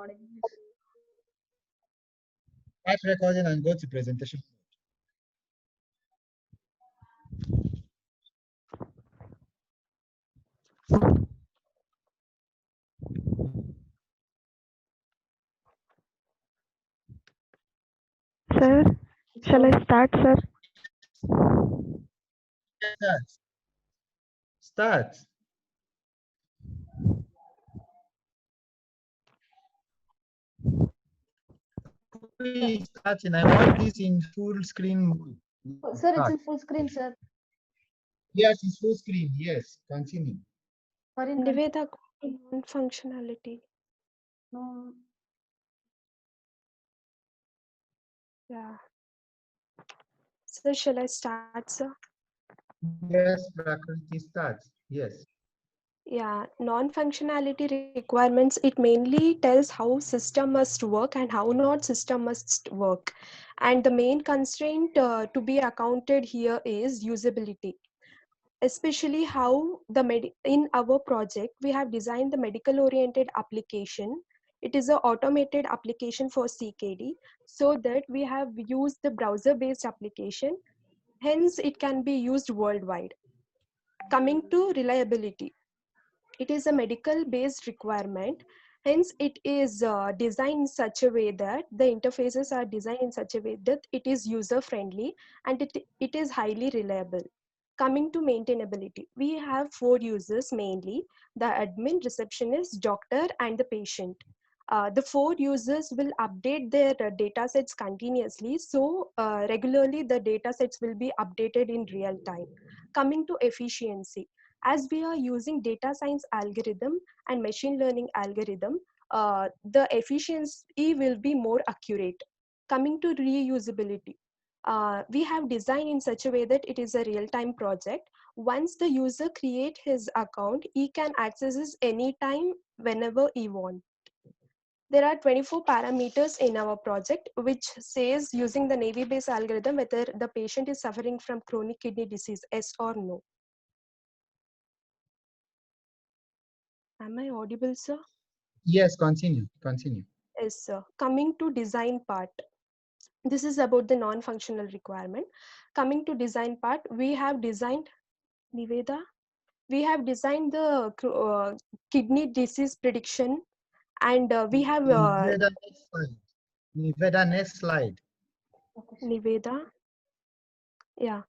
Start recording and go to presentation. Sir, shall I start, sir? Start. Start. Please starting. I want this in full screen mode. Sir, it's Start. in full screen, sir. Yes, it's full screen. Yes, continue. Niveda, go to non-functionality. No. Yeah. Sir, shall I start, sir? Yes, Prakriti, start. Yes. Yeah, non-functionality requirements, it mainly tells how system must work and how not system must work. And the main constraint to be accounted here is usability. Especially how in our project, we have designed the medical oriented application. It is an automated application for CKD, so that we have used the browser based application. Hence, it can be used worldwide. Coming to reliability, it is a medical based requirement. Hence it is designed in such a way that the interfaces are designed in such a way that it is user friendly and it is highly reliable. Coming to maintainability, we have four users mainly: the admin, receptionist, doctor, and the patient. The four users will update their data sets continuously, so regularly the data sets will be updated in real time. Coming to efficiency, as we are using data science algorithm and machine learning algorithm, the efficiency will be more accurate. Coming to reusability, we have designed in such a way that it is a real-time project. Once the user create his account, he can access this anytime, whenever he wants. There are 24 parameters in our project, which says using the Navy Base algorithm whether the patient is suffering from chronic kidney disease, yes or no. Am I audible, sir? Yes, continue. Continue. Yes, sir. Coming to design part, this is about the non-functional requirement. Coming to design part, we have designed, Niveda, we have designed the kidney disease prediction, and we have Niveda, next slide. Niveda, next slide. Niveda, yeah.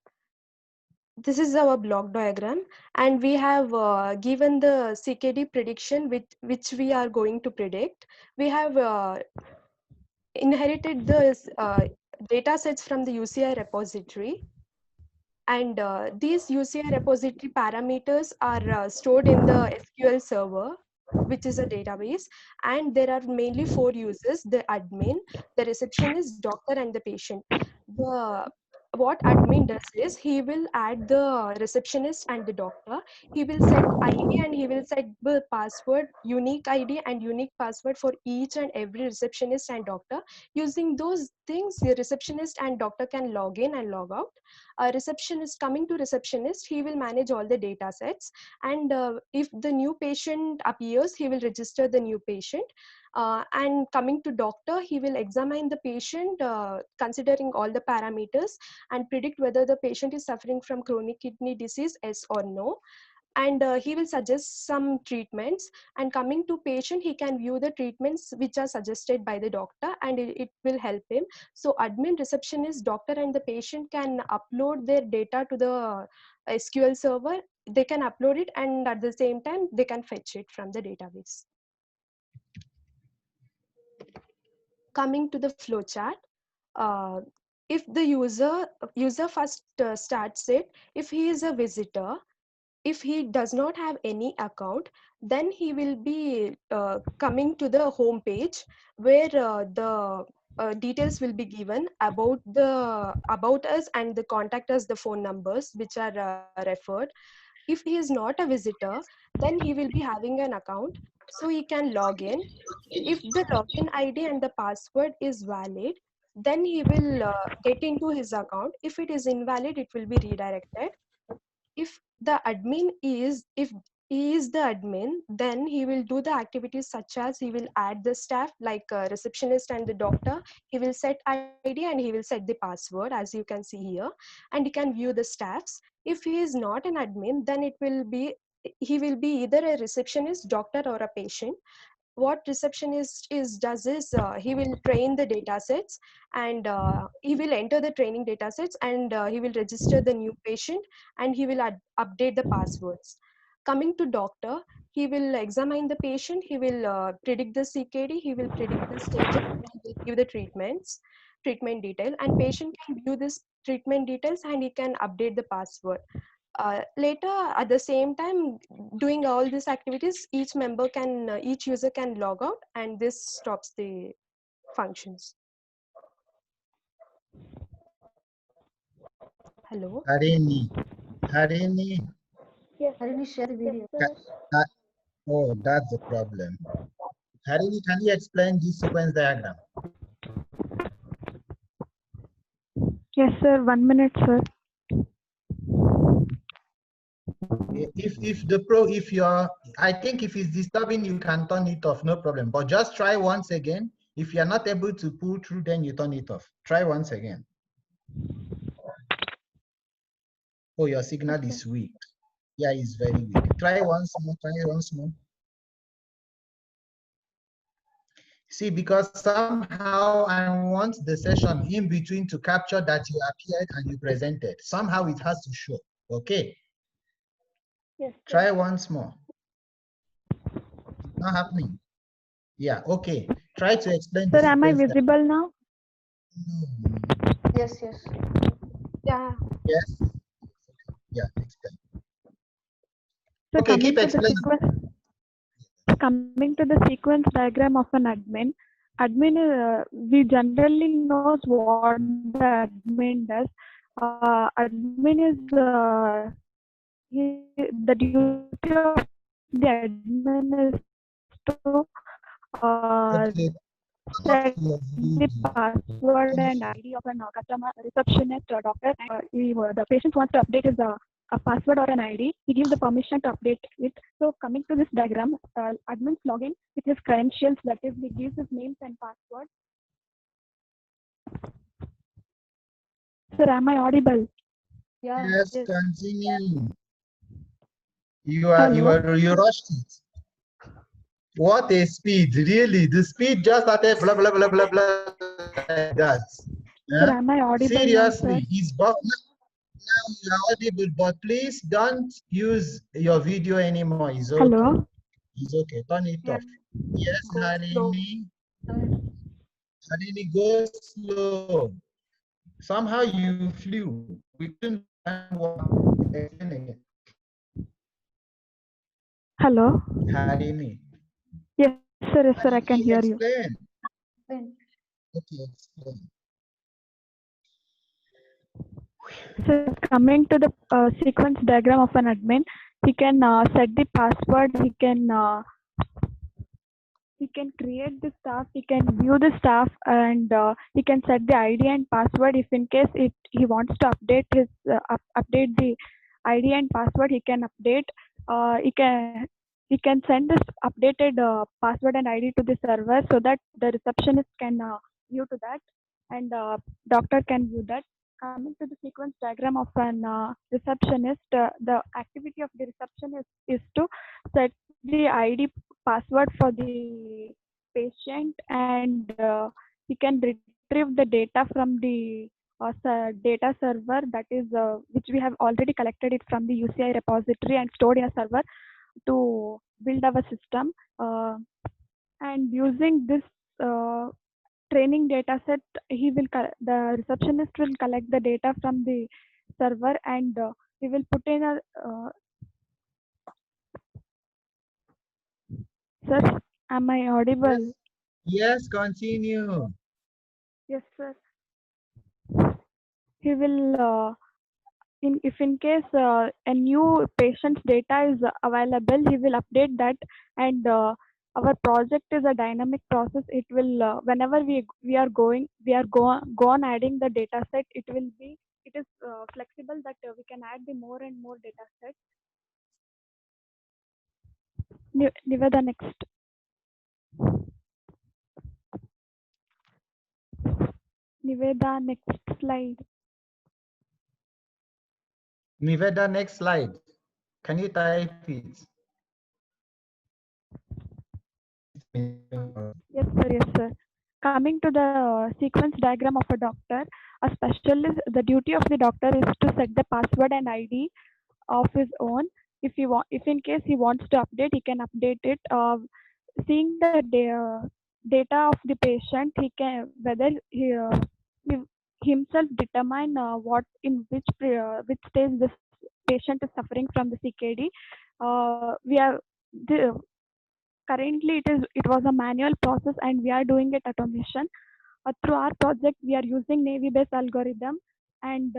This is our block diagram, and we have given the CKD prediction which we are going to predict. We have inherited the data sets from the UCI repository, and these UCI repository parameters are stored in the SQL server, which is a database, and there are mainly four users: the admin, the receptionist, doctor, and the patient. The What admin does is he will add the receptionist and the doctor. He will set ID and he will set the password, unique ID and unique password for each and every receptionist and doctor. Using those things, the receptionist and doctor can log in and log out. A receptionist, coming to receptionist, he will manage all the data sets, and if the new patient appears, he will register the new patient. And coming to doctor, he will examine the patient considering all the parameters and predict whether the patient is suffering from chronic kidney disease, yes or no. And he will suggest some treatments. And coming to patient, he can view the treatments which are suggested by the doctor, and it will help him. So admin, receptionist, doctor, and the patient can upload their data to the SQL server. They can upload it, and at the same time they can fetch it from the database. Coming to the flowchart, uh, if the user first starts it, if he is a visitor, if he does not have any account, then he will be coming to the home page, where the details will be given about us, and the contact us, the phone numbers which are referred. If he is not a visitor, then he will be having an account, so he can log in. If the login ID and the password is valid, then he will get into his account. If it is invalid, it will be redirected. If the admin is if he is the admin, then he will do the activities such as he will add the staff like receptionist and the doctor. He will set ID and he will set the password, as you can see here, and he can view the staffs. If he is not an admin, then he will be either a receptionist, doctor, or a patient. What receptionist is does is he will train the data sets, and he will enter the training data sets, and he will register the new patient, and he will update the passwords. Coming to doctor, he will examine the patient, he will predict the CKD, he will predict the stages, and he will give the treatment detail, and patient can view this treatment details and he can update the password. Later, at the same time, doing all these activities, each user can log out, and this stops the functions. Hello. Harini, Yes. Harini, share the video. oh, that's the problem. Harini, can you explain this sequence diagram? Yes, sir. 1 minute, sir. I think if it's disturbing, you can turn it off, no problem. But just try once again. If you're not able to pull through, then you turn it off. Try once again. Oh, your signal is weak. Yeah, it's very weak. Try once more, try once more. See, because somehow I want the session in between to capture that you appeared and you presented. Somehow it has to show, okay? Yes. Try once more. It's not happening. Yeah, okay. Try to explain Sir, the am I sequence. visible now? Yes. Yes. Yeah. Yes. Yeah, explain. So Okay, keep explaining. Coming to the sequence diagram of an admin, we generally knows what the admin does. Admin is the duty of the admin is to Okay, set the password and ID of an customer, receptionist, or doctor. The patient wants to update his a password or an ID. He gives the permission to update it. So coming to this diagram, admin's login with his credentials, that is, he gives his names and password. Sir, am I audible? Yeah. yes, Yes. continue. You rushed it. What a speed, really. The speed just started blah blah blah blah blah like that. Sir, Yeah? am I audible now, sir? Seriously, he's now you're audible, but please don't use your video anymore. It's okay. Hello? It's okay. Turn it Yeah. off. Yes, Go slow. Harini, go slow. Somehow you flew. We couldn't understand what. Explain again. Hello? Harini. Yes, sir. Yes, sir. I can Harini, hear you. explain. Explain. Okay, explain. So coming to the sequence diagram of an admin, he can set the password. He can create the staff. He can view the staff, and he can set the ID and password. If in case he wants to update update the ID and password, he can update. He can send this updated password and ID to the server so that the receptionist can view to that, and doctor can view that. Coming to the sequence diagram of an receptionist, the activity of the receptionist is to set the ID password for the patient, and he can retrieve the data from the data server, that is which we have already collected it from the UCI repository and stored in a server to build our system. And using this training data set, the receptionist will collect the data from the server, and he will put in a sir, am I audible? Yes, continue. Yes, sir. He will if in case a new patient's data is available, he will update that, and our project is a dynamic process. It will whenever we are go on adding the data set, it is flexible that we can add the more and more data sets. Niveda, next. Niveda, next slide. Niveda, next slide. Can you type it? Yes, sir. Yes, sir. Coming to the sequence diagram of a doctor, a specialist, the duty of the doctor is to set the password and ID of his own. If in case he wants to update, he can update it. Seeing the data of the patient, he can whether he himself determine what in which stage this patient is suffering from the CKD. We are the, currently it was a manual process and we are doing it automation. Through our project, we are using Navy-based algorithm, and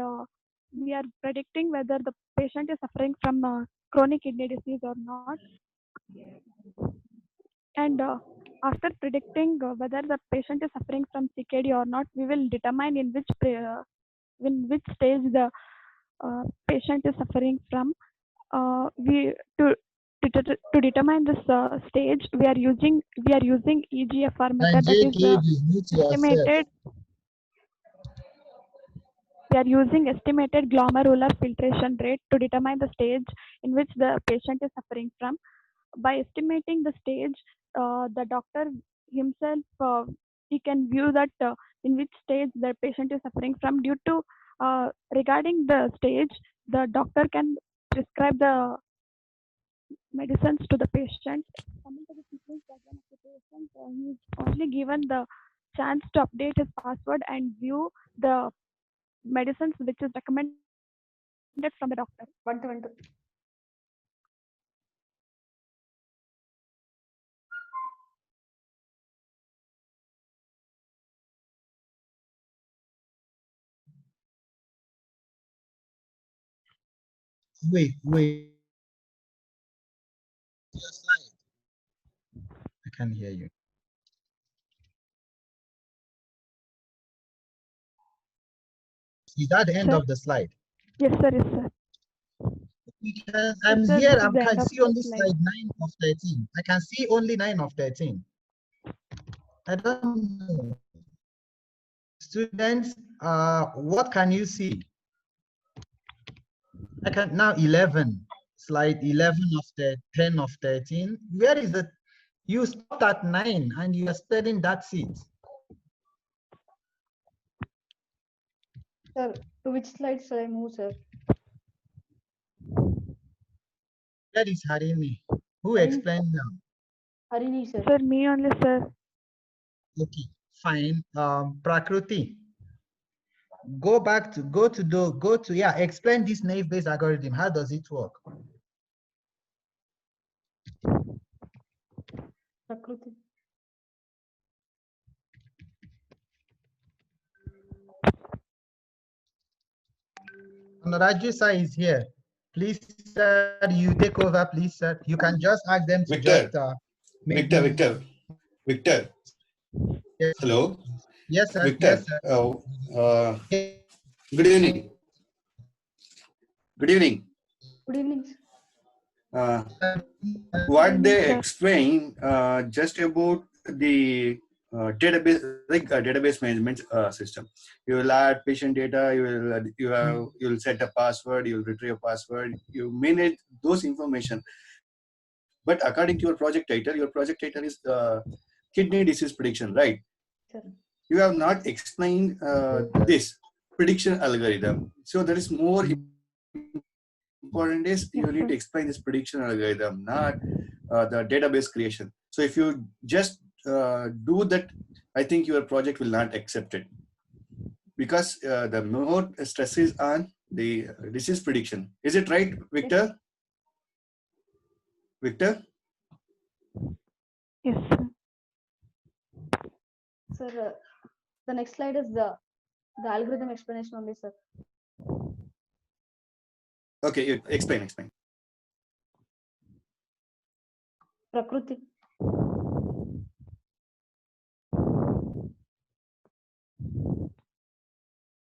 we are predicting whether the patient is suffering from chronic kidney disease or not. And after predicting whether the patient is suffering from CKD or not, we will determine in which stage the patient is suffering from. We to determine this stage, we are using EGFR method, that is estimated. We are using estimated glomerular filtration rate to determine the stage in which the patient is suffering from. By estimating the stage, the doctor himself he can view that in which stage the patient is suffering from. Due to regarding the stage, the doctor can prescribe the medicines to the patient. Coming to the sequence diagram of the patient, he is only given the chance to update his password and view the medicines which is recommended from the doctor. Wait. Your slide. I can't hear you. Is that the end Sir? of the slide? Yes, sir. Yes, sir. I'm Yes, sir, here. this I is the can end of see the only slide. slide 9 of 13. I can see only 9 of 13. I don't know. Students, what can you see? I can now 11, slide 11 of the 10 of 13. Where is it? You stopped at 9 and you are studying that seat. Sir, to which slide shall I move, sir? That is Harini. Who Harini. explained now? Harini, sir. Sir, me only, sir. Okay, fine. Prakruti. Go to explain this naive-based algorithm. How does it work? Prakruti. Raju sir is here. Please, sir, you take over, please, sir. You can just ask them to Victor. just Victor. Yes. Hello. Yes, sir. Victor. Yes, sir. Good evening. Good evening. Good evening. What they explain just about the database, like a database management system. You will add patient data. You will set a password. You will retrieve a password. You manage those information. But according to your project title is kidney disease prediction, right? Sir. You have not explained this prediction algorithm. So that is more important is you need to explain this prediction algorithm, not the database creation. So if you just do that, I think your project will not accept it, because the more stress is on the disease prediction. Is it right, Victor? Victor? Yes, sir. Sir, the next slide is the algorithm explanation only, sir. Okay, you explain. Prakruti.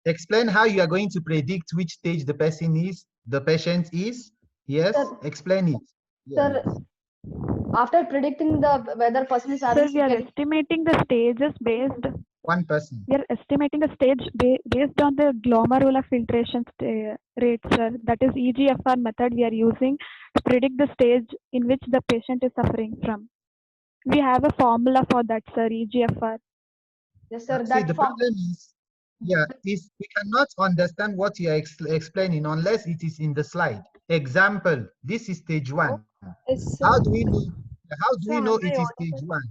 Explain how you are going to predict which stage the patient is. Yes, Sir, explain it. Sir, Yes. After predicting the whether person is Sir, having we are CKD, estimating the stages based. 1%. We are estimating the stage based on the glomerular filtration rate, sir. That is EGFR method we are using to predict the stage in which the patient is suffering from. We have a formula for that, sir. EGFR. yes sir, See, that the form. problem is, yeah, is we cannot understand what you are explaining unless it is in the slide. Example, this is stage 1. Yes, How sir. do we know? How do we Sir, know am I it is stage audible? 1?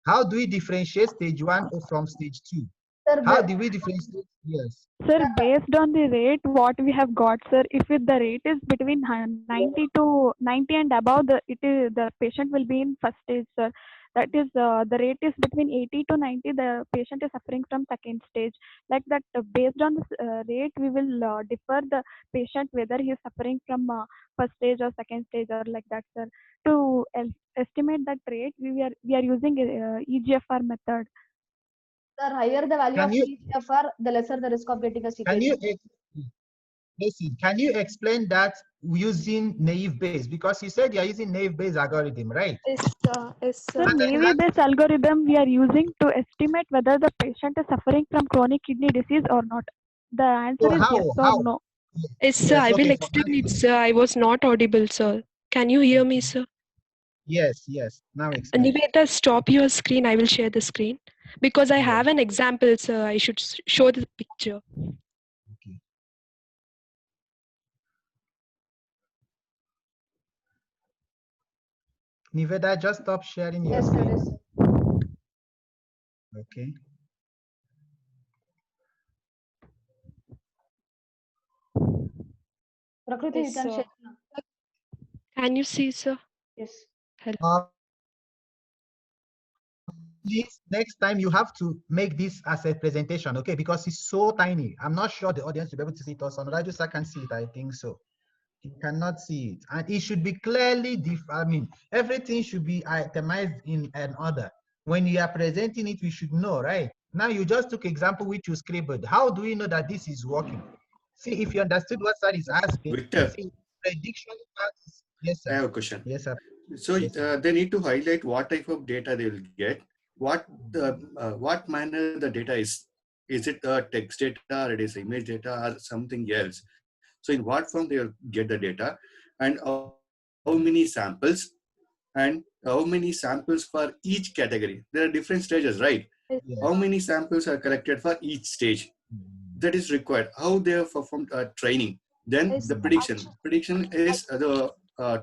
How do we differentiate stage 1 or from stage 2? Sir, How do we differentiate? Yes. Sir, based on the rate, what we have got, sir, if the rate is between 90 to 90 and above, the patient will be in first stage, sir. That is, the rate is between 80 to 90, the patient is suffering from second stage. Like that, based on this rate, we will differ the patient whether he is suffering from first stage or second stage or like that, sir. To estimate that rate, we are using EGFR method. sir, higher the value Can of you EGFR, the lesser the risk of getting a can CKD. you listen? Can you explain that using naive Bayes? Because you said you are using naive Bayes algorithm, right? Yes, sir. Yes, Sir, sir. And then Navy based algorithm we are using to estimate whether the patient is suffering from chronic kidney disease or not. The answer so is yes or how? no. Yes, sir. Yes, I will okay, for explain it, answer. sir. I was not audible, sir. Can you hear me, sir? Yes, yes. Now explain. Niveta, stop your screen. I will share the screen. Because I Yeah. have an example, sir. I should show the picture. Okay. Niveda, just stop sharing your Yes sir, screen. yes sir. Okay. Prakriti, you Yes, can sir. share now. Can you see, sir? Yes. Hello. Please, next time you have to make this as a presentation, okay? Because it's so tiny. I'm not sure the audience will be able to see it. Also, Rajus, I can see it. I think so. You cannot see it, and it should be clearly I mean, everything should be itemized in an order. When you are presenting it, we should know, right? Now you just took example which you scribbled. How do we know that this is working? See, if you understood what sir is asking, Victor, see, prediction part is, yes, I sir. have a question. Yes, sir. So Yes, sir. they need to highlight what type of data they will get, what manner the data is. Is it text data, or it is image data, or something else? So in what form they will get the data, and how many samples, and how many samples for each category. There are different stages, right? Yes. How many samples are collected for each stage? That is required. How they have performed training. Then Yes, the sir. prediction. Prediction is the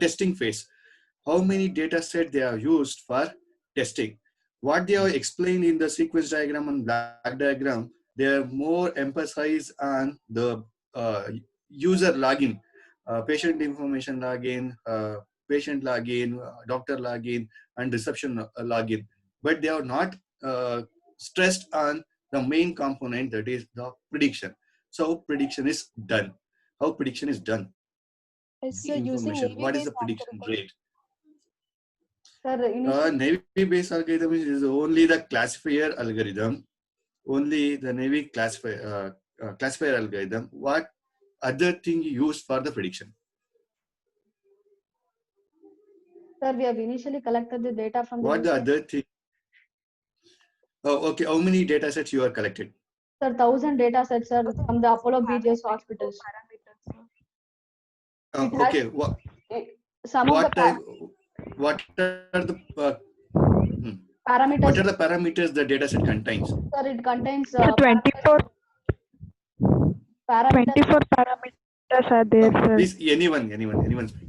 testing phase. How many data set they have used for testing. What they have explained in the sequence diagram and black diagram, they are more emphasized on the uh, user login, patient information login, patient login, doctor login, and reception login. But they are not stressed on the main component, that is the prediction. So prediction is done. How prediction is done? Yes, The sir. Using information. What is the Navy-based prediction algorithm. rate? Sir, initially, Navy-based algorithm is only the classifier algorithm. Only the Navy classifier algorithm. What other thing you use for the prediction? sir, we have initially collected the data from the What the user. other thing? Oh, okay. How many data sets you are collected? Sir, 1,000 data sets are from the Apollo BGS hospitals. It has Okay. some of the What are the parameters. what are the parameters the data set contains? Sir, it contains So 24 parameters. parameters are there, sir. Please, anyone speak.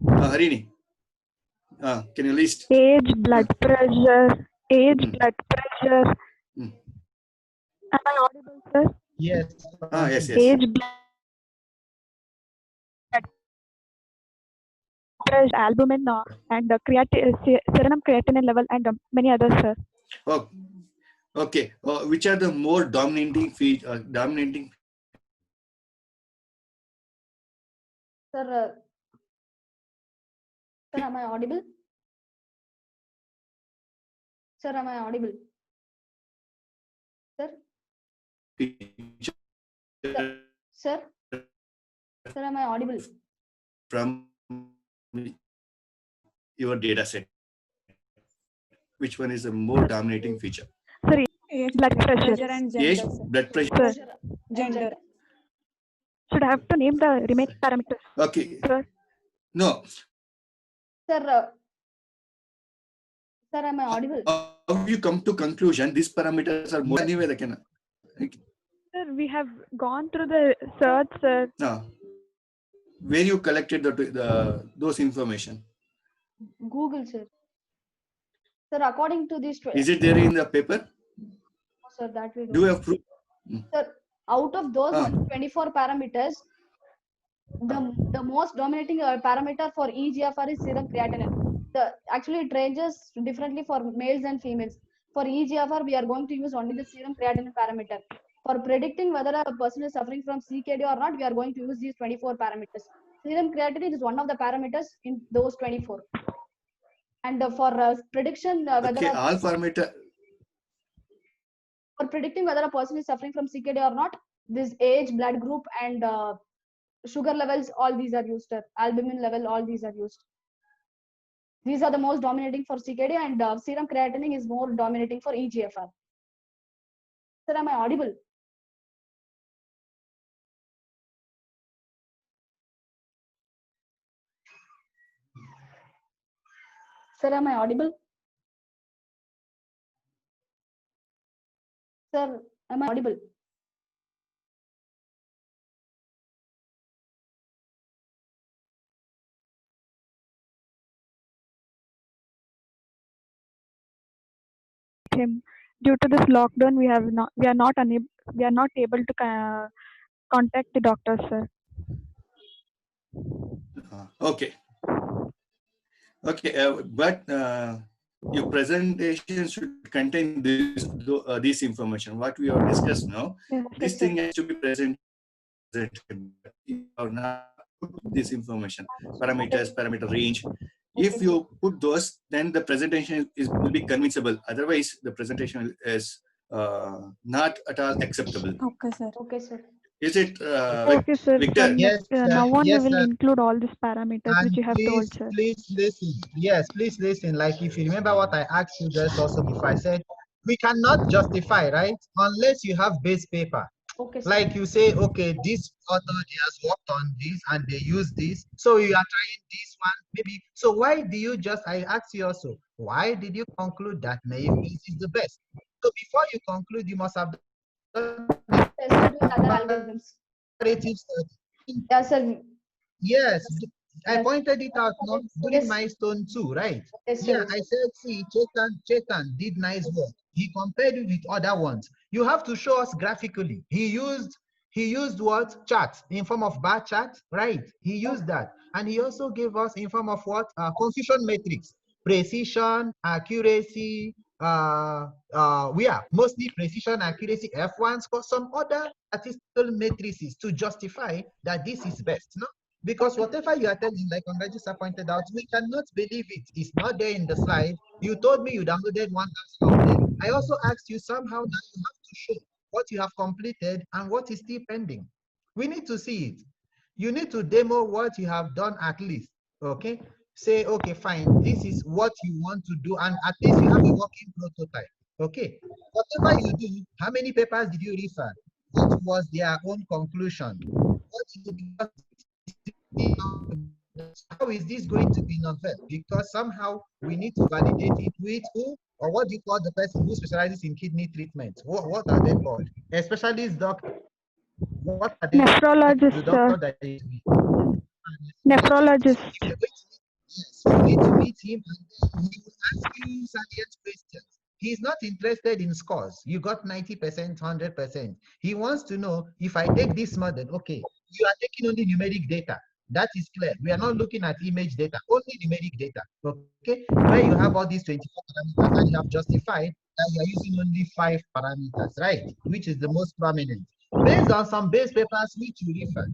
Harini, can you list? Age, blood pressure, Hmm. blood pressure. Hmm. Am I audible, sir? Yes. Yes. Age, blood pressure, albumin, and serum creatinine level, and many others, sir. Oh, okay. Which are the more dominating Sir, sir, am I audible? Sir, am I audible? Sir, feature sir, sir, am I audible? from your data set. Which one is the more dominating feature? Sorry, Age, blood pressure. pressure and gender. Age, Sir. blood pressure. Sir, Gender. should I have to name the remaining parameters? Okay. Sir. No. Sir, sir, am I audible? How you come to conclusion these parameters are more anyway? Sir, we have gone through the search, sir. No. Where you collected those information? Google, sir. Sir, according to this, Is it there in the paper? sir, that we Do you have proof? Sir, out of those Ah. 24 parameters, the most dominating parameter for eGFR is serum creatinine. Actually, it ranges differently for males and females. For eGFR, we are going to use only the serum creatinine parameter. For predicting whether a person is suffering from CKD or not, we are going to use these 24 parameters. Serum creatinine is one of the parameters in those 24. And for prediction, whether Okay, all parameter. for predicting whether a person is suffering from CKD or not, this age, blood group, and sugar levels, all these are used. Albumin level, all these are used. These are the most dominating for CKD, and serum creatinine is more dominating for eGFR. Sir, am I audible? Sir, am I audible? Sir, am I audible? Him. Due to this lockdown, we are not able to contact the doctor, sir. Okay. Okay, but your presentation should contain this information. What we have discussed now, Yes, this sir. thing has to be present. You have not put this information, parameters, parameter range. If you put those, then the presentation will be convincible. Otherwise, the presentation is not at all acceptable. Okay, sir. Okay, sir. Is it, Okay, sir. Victor? From Yes, sir. now on, Yes, we will sir. include all these parameters And which you have told, sir. please listen. Yes, please listen. Like if you remember what I asked you just also before, I said we cannot justify, right? Unless you have base paper. Okay, sir. Like you say, okay, this author has worked on this and they use this. So you are trying this one, maybe. So why do you just, I asked you also, why did you conclude that naive is the best? So before you conclude, you must have done Tested with other algorithms. comparative study. Yes, sir. Yes, I Yes. pointed it out no, during Yes. milestone 2, right? Yes, Yeah, sir. I said, see, Chetan did nice work. He compared it with other ones. You have to show us graphically. He used what? Charts in form of bar chart, right? He used that. And he also gave us in form of what? Confusion matrix, precision, accuracy, we are mostly precision, accuracy, F1 score, some other statistical matrices to justify that this is best, no? Because whatever you are telling, like Congressista pointed out, we cannot believe it. It's not there in the slide. You told me you downloaded 1,000 of them. I also asked you somehow that you have to show what you have completed and what is still pending. We need to see it. You need to demo what you have done at least, okay? Say, okay, fine, this is what you want to do, and at least you have a working prototype, okay? Whatever you do, how many papers did you refer? What was their own conclusion? What how is this going to be novel? Because somehow we need to validate it with who, or what do you call the person who specializes in kidney treatment? What are they called? A specialist doctor. What are they? Nephrologist, The doctor sir. that is Nephrologist. Yes, you need to meet him and then he will ask you salient questions. He's not interested in scores. You got 90%, 100%. He wants to know if I take this model, okay, you are taking only numeric data. That is clear. We are not looking at image data, only numeric data. Okay, where you have all these 24 parameters and you have justified that you are using only 5 parameters, right? Which is the most prominent. Based on some base papers which you refer,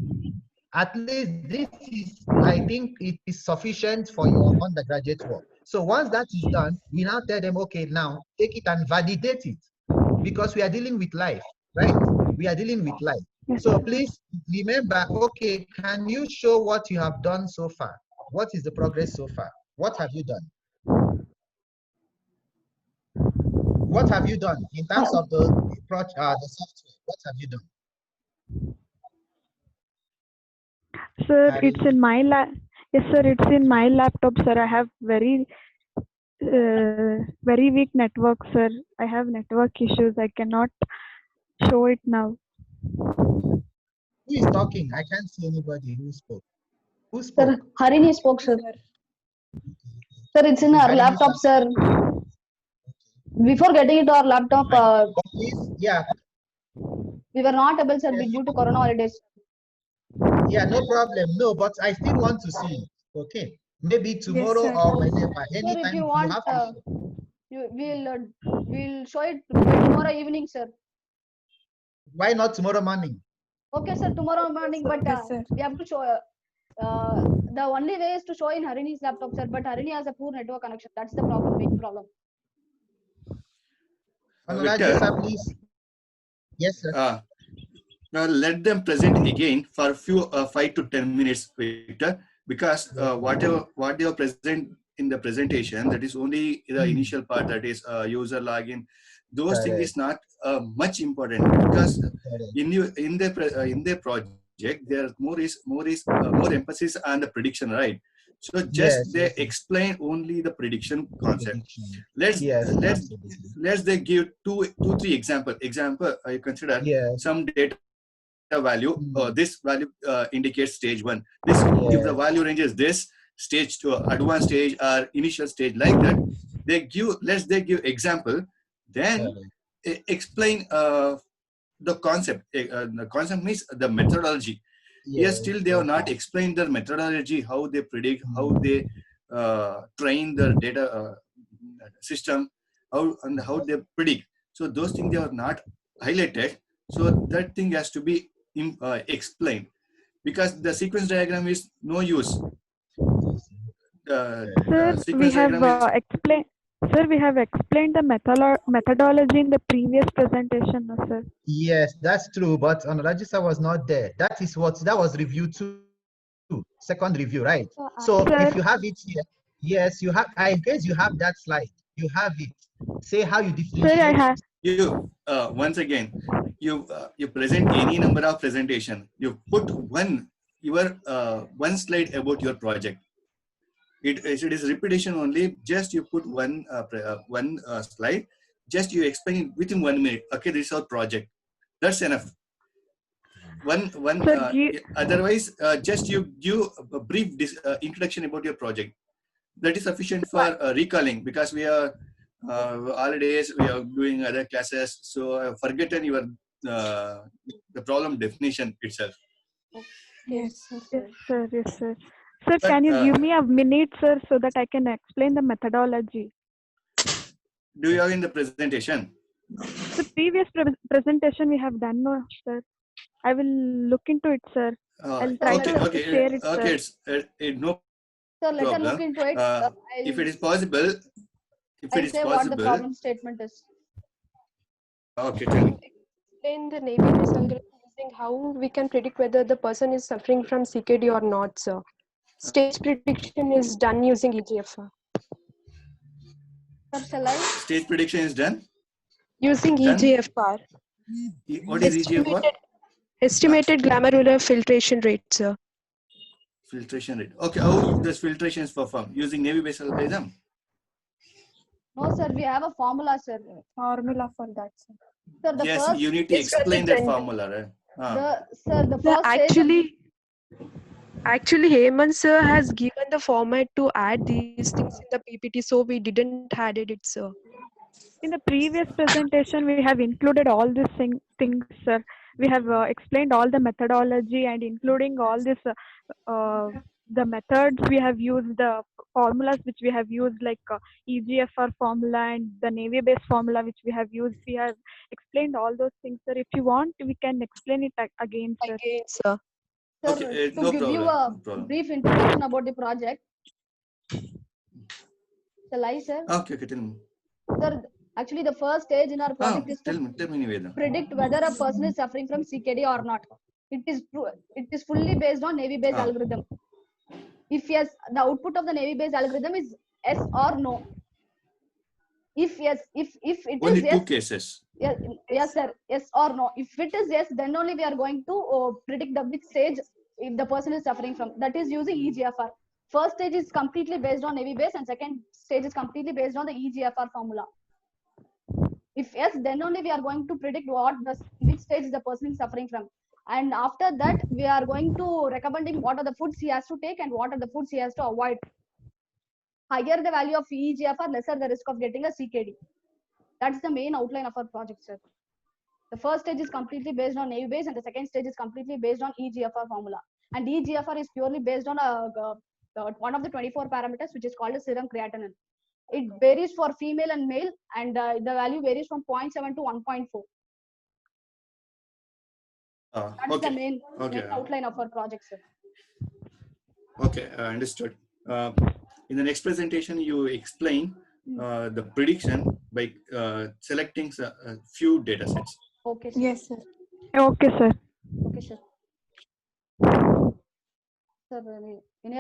at least this is, I think it is sufficient for your undergraduate work. So once that is done, we now tell them, okay, now take it and validate it, because we are dealing with life, right? We are dealing with life. Yes. So please remember, okay, can you show what you have done so far? What is the progress so far? What have you done? What have you done in terms of the software? What have you done? Sir, Harry? it's in my lap. Yes, sir, it's in my laptop, sir. I have very weak network, sir. I have network issues. I cannot show it now. Who is talking? I can't see anybody who spoke. Who Sir, spoke? Harini spoke, sir. Sir, it's in Is our Harini laptop, sir. Before getting it our laptop, But please, yeah, we were not able, sir, due to Corona holidays. yeah, no problem. No, but I still want to see it. Okay, maybe tomorrow sir. or whenever, Sir, anytime if you you want, have to show. we'll show it by tomorrow evening, sir. Why not tomorrow morning? Okay, sir, tomorrow morning, but Yes, sir. we have to show. The only way is to show in Harini's laptop, sir. But Harini has a poor network connection. That's the problem, big problem. Anurag, Victor, sir, please. Yes, sir. now let them present again for a few 5 to 10 minutes, Victor, because what they are present in the presentation, that is only the initial part, that is user login. Those things is not much important, because in their project there more emphasis on the prediction, right? So just they explain only the prediction concept. Let's they give two, three example. I consider some data value. This value indicates stage 1. This if the value range is this, stage 2, advanced stage or initial stage, like that. They give example, then explain the concept. The concept means the methodology. Yes, still they have not explained the methodology, how they predict, how they train the data system, how they predict. So those things they are not highlighted. So that thing has to be explained, because the sequence diagram is no use. Sir, we have explained. Sir, we have explained the methodology in the previous presentation, no, sir. Yes, that's true, but Anurag sir was not there. That was review 2, second review, right? So if you have it here, yes, you have. I guess you have that slide. You have it. Say how you differentiate. Sir, I have. You once again, you present any number of presentation. You put one slide about your project. It is repetition only. Just you put one slide. Just you explain it within 1 minute. Okay, this is our project. That's enough. Otherwise, just you give a brief introduction about your project. That is sufficient for recalling, because we are holidays, we are doing other classes, so forgotten your the problem definition itself. Yes, sir. Yes, sir. Yes, sir. Sir, can you give me a minute, sir, so that I can explain the methodology? Do you have in the presentation? The previous presentation we have done, no, sir. I will look into it, sir. I'll try to share it, okay, sir. It's no Sir, let problem. us look into it. If it is possible, what the problem statement is. Okay, tell me. Explain the Navier-Bayes algorithm using how we can predict whether the person is suffering from CKD or not, sir. Stage prediction is done using EGFR. Sir, shall I? Stage prediction is done? Using EGFR. What is EGFR? Estimated glomerular filtration rate, sir. Filtration rate. Okay, how does filtration is performed? Using Navier-Bayes algorithm? No, sir, we have a formula, sir. Formula for that, sir. Sir, the yes, first, you need to explain that formula, right? The first actually, Hemant sir has given the format to add these things in the PPT, so we didn't add it, sir. In the previous presentation, we have included all these things, sir. We have explained all the methodology and including all this, the methods we have used, the formulas which we have used, like EGFR formula and the Navier-Bayes formula which we have used. We have explained all those things, sir. If you want, we can explain it again, sir. Again, sir. Sir, okay, to give you a brief introduction about the project. Shall I, sir? Okay, tell me. Sir, actually, the first stage in our project is to tell me, Niveda. predict whether a person is suffering from CKD or not. It is fully based on Navier-Bayes algorithm. If yes, the output of the Navy Bayes algorithm is yes or no. If yes, if it Only is two yes, cases. yes sir, yes or no. If it is yes, then only we are going to predict the which stage if the person is suffering from. That is using EGFR. First stage is completely based on Navy Bayes and second stage is completely based on the EGFR formula. If yes, then only we are going to predict which stage the person is suffering from. And after that, we are going to recommending what are the foods he has to take and what are the foods he has to avoid. Higher the value of EGFR, lesser the risk of getting a CKD. That's the main outline of our project, sir. The first stage is completely based on Navy Bayes and the second stage is completely based on EGFR formula. And EGFR is purely based on one of the 24 parameters, which is called a serum creatinine. It varies for female and male, and the value varies from 0.7 to 1.4. That's the main outline of our project, sir. Okay, understood. In the next presentation, you explain the prediction by selecting a few data sets. Okay, sir. Yes, sir. Okay, sir. Okay, sir. Sir, any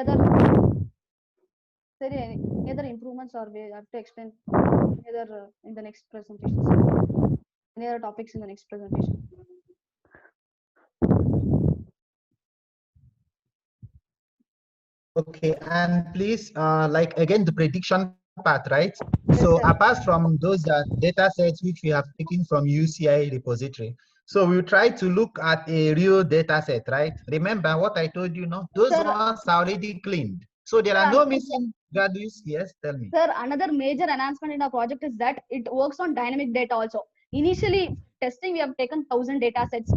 other improvements or we have to explain either in the next presentation? Sir? Any other topics in the next presentation? Okay, and please, like again, the prediction part, right? Yes, So sir. apart from those data sets which we have taken from UCI repository, so we'll try to look at a real data set, right? Remember what I told you, no? Those Sir, ones are already cleaned. So there are no missing values. Yes, tell me. Sir, another major enhancement in our project is that it works on dynamic data also. Initially, testing, we have taken 1,000 data sets.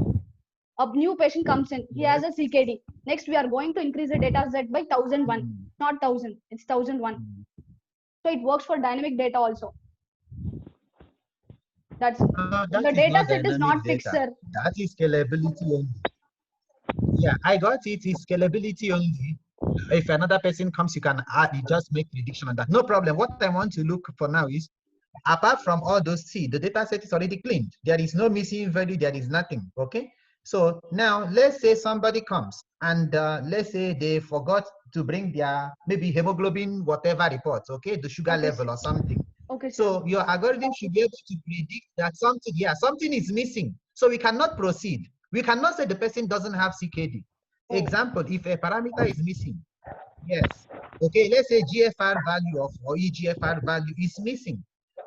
A new patient comes in, he has a CKD. Next, we are going to increase the data set by 1,001, not 1,000, it's 1,001. So it works for dynamic data also. That's the data set is not fixed, sir. That is scalability only. Yeah, I got it. It's scalability only. If another person comes, you can add, you just make prediction on that. No problem. What I want to look for now is, apart from all those, see, the data set is already cleaned. There is no missing value. There is nothing. Okay. So now let's say somebody comes and let's say they forgot to bring their maybe hemoglobin, whatever reports, okay, the sugar level or something. Okay. So your algorithm should be able to predict that something, something is missing. So we cannot proceed. We cannot say the person doesn't have CKD. Example, if a parameter is missing, yes, okay, let's say GFR value or EGFR value is missing.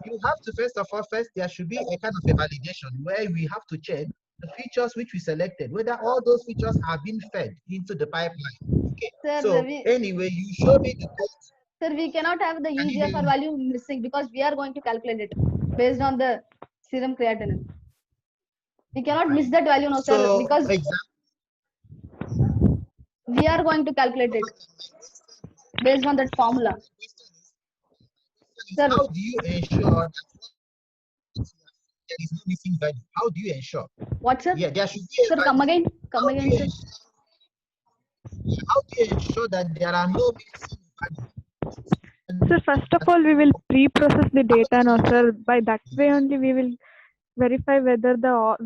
You have to first, there should be a kind of a validation where we have to check the features which we selected, whether all those features are being fed into the pipeline. Okay. Sir, so anyway, you show me the code. Sir, we cannot have the EGFR value missing because we are going to calculate it based on the serum creatinine. We cannot miss that value now, sir, because we are going to calculate it based on that formula. Sir, how do you ensure that there is no missing value? How do you ensure? What, sir? Yeah, there should be sir, come again. Come again, sir. How do you ensure that there are no missing values? Sir, first of all, we will pre-process the data now, sir. By that way only we will verify whether all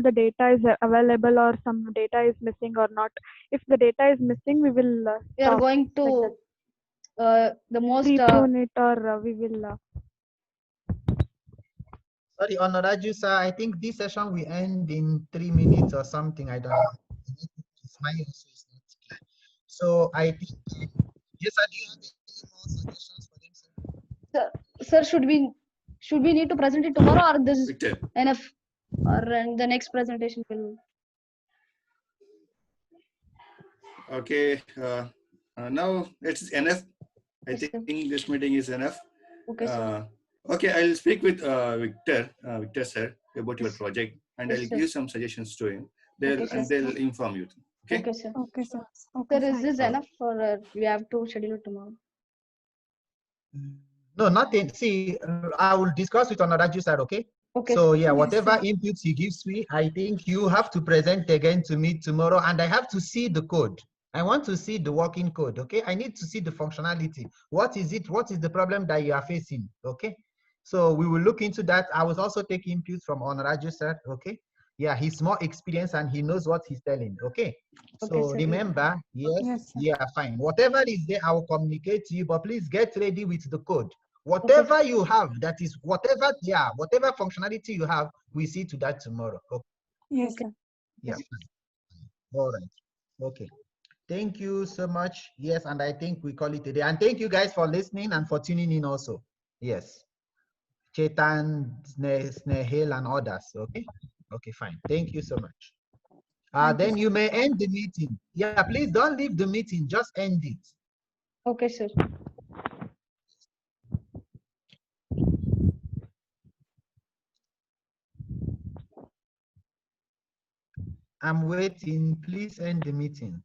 the data is available or some data is missing or not. If the data is missing, we will we are going to the most prune it, or we will. Sorry, Honoraju sir, I think this session will end in 3 minutes or something. I don't know. My also is not clear. So I think yes, sir, do you have any more suggestions for them, sir? Sir, should we need to present it tomorrow, or this is enough, or the next presentation will? Okay, now it's enough. I think this meeting is enough. Okay, sir. Okay, I'll speak with Victor sir, about your project, and I'll give some suggestions to him. They'll inform you. Okay. Okay, sir. Okay, sir. Okay, sir, is this enough, or we have to schedule it tomorrow? No, nothing. See, I will discuss with Honoraju sir, okay? Okay. So yeah, whatever inputs he gives me, I think you have to present again to me tomorrow, and I have to see the code. I want to see the working code, okay? I need to see the functionality. What is it? What is the problem that you are facing, okay? So we will look into that. I was also taking inputs from Honoraju sir, okay? Yeah, he's more experienced and he knows what he's telling. Okay. So Okay, sir. remember, yes, Yes, sir. yeah, fine. Whatever is there, I will communicate to you, but please get ready with the code. Whatever you have, that is whatever, yeah, whatever functionality you have, we see to that tomorrow. Okay. Yes, Okay. sir. Yeah. Fine. All right. Okay. Thank you so much. Yes, and I think we call it a day. And thank you guys for listening and for tuning in also. Yes. Chetan, Snehil, and others. Okay. Okay, fine. Thank you so much. Thank you, Then you may end the meeting. Yeah, please don't leave the meeting. Just end it. Okay, sir. I'm waiting. Please end the meeting.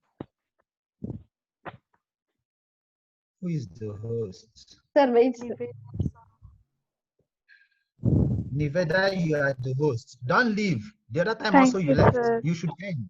Who is the host? Sir, wait. Sir. Niveda, you are the host. Don't leave. The other time Thank also you you, left. sir. You should end.